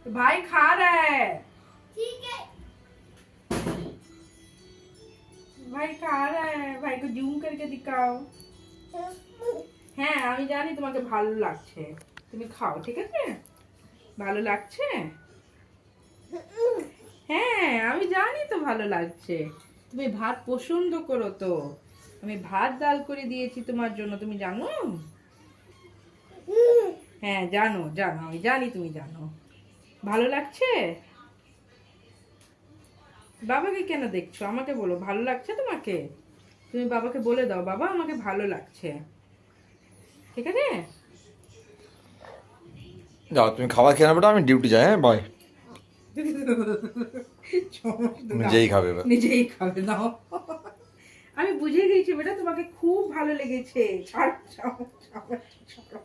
भाई खा रहा है। ठीक है। भाई खा रहा है, भाई को जूम करके दिखाओ। হ্যাঁ আমি জানি তোমাকে ভালো লাগছে, তুমি খাও, ঠিক আছে? ভালো লাগছে? হ্যাঁ আমি জানি তো ভালো লাগছে, তুমি ভাত পছন্দ করো তো, আমি ভাত ডাল করে দিয়েছি তোমার জন্য, তুমি জানো? হ্যাঁ জানো জানো, আমি জানি তুমি জানো। ভালো লাগছে? বাবাকে কেন দেখছো, আমাকে বলো ভালো লাগছে তোমাকে? তুমি বাবাকে বলে দাও, বাবা আমাকে ভালো লাগছে, ঠিক আছে? যাও তুমি খাবার খেয়ে নেবে, আমি ডিউটি যাই। হ্যাঁ বাই। নিজেই খাবে এবার। নিজেই খাবে নাও। আমি বুঝে গেছি বেটা, তোমাকে খুব ভালো লেগেছে। ছাড়ো ছাড়ো ছাড়ো ছাড়ো।